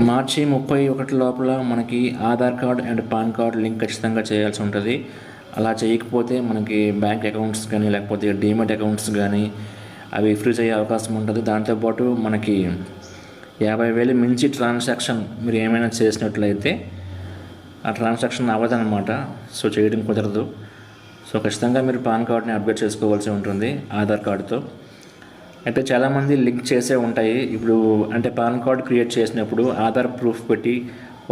మార్చి 31 లోపల మనకి Aadhaar card and pan card link ఖచ్చితంగా చేయాల్సి ఉంటుంది. అలా చేయకపోతే మనకి బ్యాంక్ అకౌంట్స్ కానీ లేకపోతే డీమెట్ అకౌంట్స్ కానీ అవి ఫ్రీజ్ అయ్యే అవకాశం ఉంటుంది. దాంతోపాటు మనకి 50,000 మించి ట్రాన్సాక్షన్ మీరు ఏమైనా చేసినట్లయితే ఆ ట్రాన్సాక్షన్ అవ్వదన్నమాట. సో చేయడం కుదరదు. సో ఖచ్చితంగా మీరు పాన్ కార్డ్ని అప్డేట్ చేసుకోవాల్సి ఉంటుంది ఆధార్ కార్డుతో. అయితే చాలామంది లింక్ చేసే ఉంటాయి. ఇప్పుడు అంటే పాన్ కార్డ్ క్రియేట్ చేసినప్పుడు ఆధార్ ప్రూఫ్ పెట్టి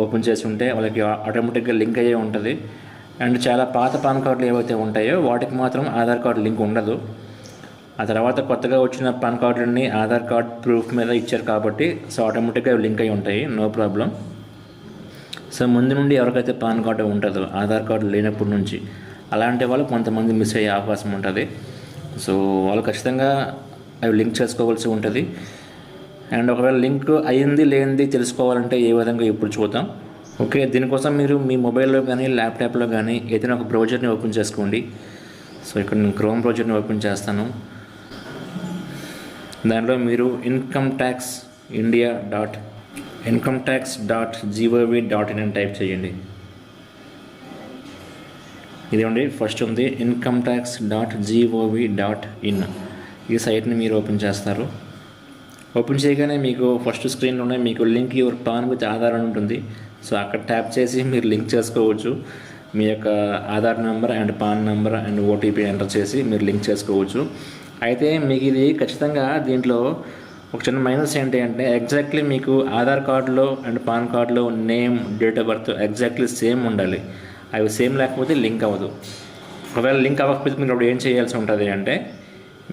ఓపెన్ చేసి ఉంటే వాళ్ళకి ఆటోమేటిక్గా లింక్ అయ్యే ఉంటుంది. అండ్ చాలా పాత పాన్ కార్డులు ఏవైతే ఉంటాయో వాటికి మాత్రం ఆధార్ కార్డు లింక్ ఉండదు. ఆ తర్వాత కొత్తగా వచ్చిన పాన్ కార్డులని ఆధార్ కార్డ్ ప్రూఫ్ మీద ఇచ్చారు కాబట్టి సో ఆటోమేటిక్గా లింక్ అయి ఉంటాయి, నో ప్రాబ్లం. సో ముందు నుండి ఎవరికైతే పాన్ కార్డు ఉంటుందో ఆధార్ కార్డు లేనప్పటి నుంచి అలాంటి వాళ్ళు కొంతమంది మిస్ అయ్యే అవకాశం ఉంటుంది. సో వాళ్ళు ఖచ్చితంగా అవి లింక్ చేసుకోవాల్సి ఉంటుంది. అండ్ ఒకవేళ లింక్ అయ్యింది లేనిది తెలుసుకోవాలంటే ఏ విధంగా ఇప్పుడు చూద్దాం. ఓకే, దీనికోసం మీరు మీ మొబైల్లో కానీ ల్యాప్టాప్లో కానీ ఏదైనా ఒక బ్రౌజర్ని ఓపెన్ చేసుకోండి. సో ఇక్కడ నేను క్రోమ్ బ్రౌజర్ని ఓపెన్ చేస్తాను. దానిలో మీరు incometax.gov.in అని టైప్ చేయండి. ఇదేండి ఫస్ట్ ఉంది incometax.gov.in. ఈ సైట్ని మీరు ఓపెన్ చేస్తారు. ఓపెన్ చేయగానే మీకు ఫస్ట్ స్క్రీన్లోనే మీకు link your pan with Aadhaar అని ఉంటుంది. సో అక్కడ ట్యాప్ చేసి మీరు లింక్ చేసుకోవచ్చు. మీ యొక్క Aadhaar number and pan number and OTP enter చేసి మీరు లింక్ చేసుకోవచ్చు. అయితే మీకు ఇది ఖచ్చితంగా దీంట్లో ఒక చిన్న మైనస్ ఏంటి అంటే ఎగ్జాక్ట్లీ మీకు ఆధార్ కార్డులో అండ్ పాన్ కార్డులో name, date of birth exactly same ఉండాలి. అవి సేమ్ లేకపోతే లింక్ అవ్వదు. ఒకవేళ లింక్ అవ్వకపోతే మీరు అప్పుడు ఏం చేయాల్సి ఉంటుంది అంటే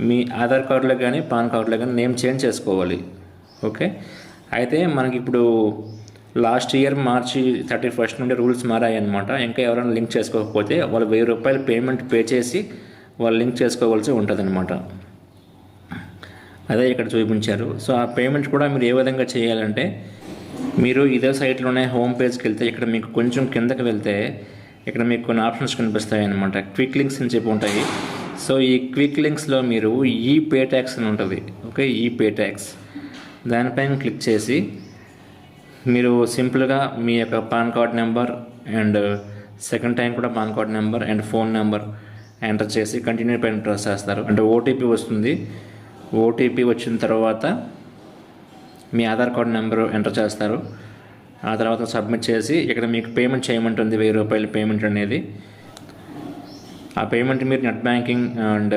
మీ ఆధార్ కార్డులో కానీ పాన్ కార్డులో కానీ నేమ్ చేంజ్ చేసుకోవాలి. ఓకే, అయితే మనకి ఇప్పుడు లాస్ట్ ఇయర్ మార్చి 31 నుండి రూల్స్ మారాయి అన్నమాట. ఇంకా ఎవరైనా లింక్ చేసుకోకపోతే వాళ్ళు ₹1000 పేమెంట్ పే చేసి వాళ్ళు లింక్ చేసుకోవాల్సి ఉంటుంది అనమాట. అదే ఇక్కడ చూపించారు. సో ఆ పేమెంట్ కూడా మీరు ఏ విధంగా చేయాలంటే మీరు ఇదే సైట్లోనే హోమ్ పేజ్కి వెళ్తే ఇక్కడ మీకు కొంచెం కిందకి వెళ్తే ఇక్కడ మీకు కొన్ని ఆప్షన్స్ కనిపిస్తాయి అన్నమాట. క్విక్ లింక్స్ అని చెప్పి ఉంటాయి. సో ఈ క్విక్ లింక్స్లో మీరు ఈ పే ట్యాక్స్ అని ఉంటుంది. ఓకే, ఈ పే ట్యాక్స్ దానిపైన క్లిక్ చేసి మీరు సింపుల్గా మీ యొక్క PAN card number and second time కూడా PAN card number and phone number enter చేసి కంటిన్యూ పైన ప్రెస్ చేస్తారు. అంటే ఓటీపీ వస్తుంది. ఓటీపీ వచ్చిన తర్వాత మీ ఆధార్ కార్డ్ నెంబర్ ఎంటర్ చేస్తారు. ఆ తర్వాత సబ్మిట్ చేసి ఇక్కడ మీకు పేమెంట్ చేయమంటుంది ₹1000 పేమెంట్ అనేది. ఆ పేమెంట్ మీరు net banking and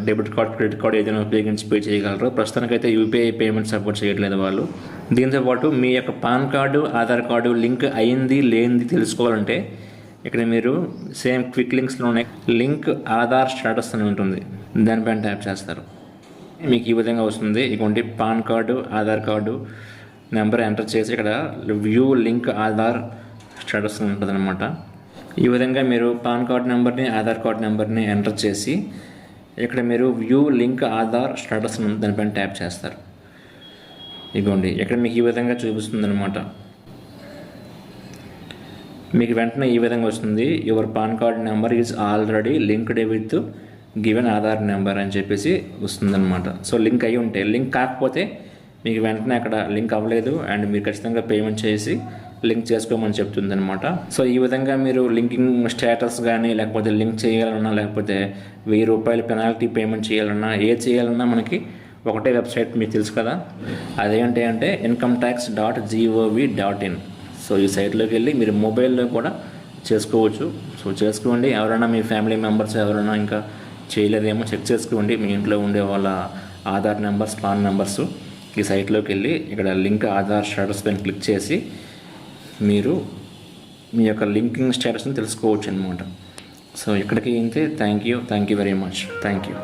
debit card, credit card ఏదైనా ఉపయోగించి పే చేయగలరు. ప్రస్తుతానికైతే యూపీఐ పేమెంట్ సపోర్ట్ చేయట్లేదు వాళ్ళు. దీంతోపాటు మీ యొక్క PAN card, Aadhaar card link అయింది లేనిది తెలుసుకోవాలంటే ఇక్కడ మీరు సేమ్ క్విక్ లింక్స్లోనే లింక్ ఆధార్ స్టేటస్ అని ఉంటుంది. దానిపైన ట్యాప్ చేస్తారు. మీకు ఈ విధంగా వస్తుంది. ఇటువంటి pan card, Aadhaar card number enter చేసి ఇక్కడ వ్యూ లింక్ ఆధార్ స్టేటస్ అని ఉంటుంది అనమాట. ఈ విధంగా మీరు పాన్ కార్డ్ నెంబర్ని, ఆధార్ కార్డ్ నెంబర్ని ఎంటర్ చేసి ఇక్కడ మీరు వ్యూ లింక్ ఆధార్ స్టేటస్ దానిపైన ట్యాప్ చేస్తారు. ఇదిగోండి ఇక్కడ మీకు ఈ విధంగా చూపిస్తుంది అనమాట. మీకు వెంటనే ఈ విధంగా వస్తుంది, your pan card number is already linked with given Aadhaar number అని చెప్పేసి వస్తుందన్నమాట. సో లింక్ అయ్యి ఉంటే, లింక్ కాకపోతే మీకు వెంటనే అక్కడ లింక్ అవ్వలేదు అండ్ మీరు ఖచ్చితంగా పేమెంట్ చేసి లింక్ చేసుకోమని చెప్తుంది అనమాట. సో ఈ విధంగా మీరు లింకింగ్ స్టేటస్ కానీ లేకపోతే లింక్ చేయాలన్నా లేకపోతే ₹1000 పెనాల్టీ పేమెంట్ చేయాలన్నా ఏది చేయాలన్నా మనకి ఒకటే వెబ్సైట్ మీకు తెలుసు కదా, అదేంటి అంటే incometax.gov.in. సో ఈ సైట్లోకి వెళ్ళి మీరు మొబైల్లో కూడా చేసుకోవచ్చు. సో చేసుకోండి. ఎవరైనా మీ ఫ్యామిలీ మెంబర్స్ ఎవరైనా ఇంకా చేయలేదేమో చెక్ చేసుకోండి. మీ ఇంట్లో ఉండే వాళ్ళ ఆధార్ నెంబర్స్, పాన్ నెంబర్స్ ఈ సైట్లోకి వెళ్ళి ఇక్కడ లింక్ ఆధార్ స్టేటస్ పైన క్లిక్ చేసి మీరు మీ యొక్క లింకింగ్ స్టేటస్ని తెలుసుకోవచ్చు అనమాట. సో ఇక్కడికి అయితే thank you very much. Thank you.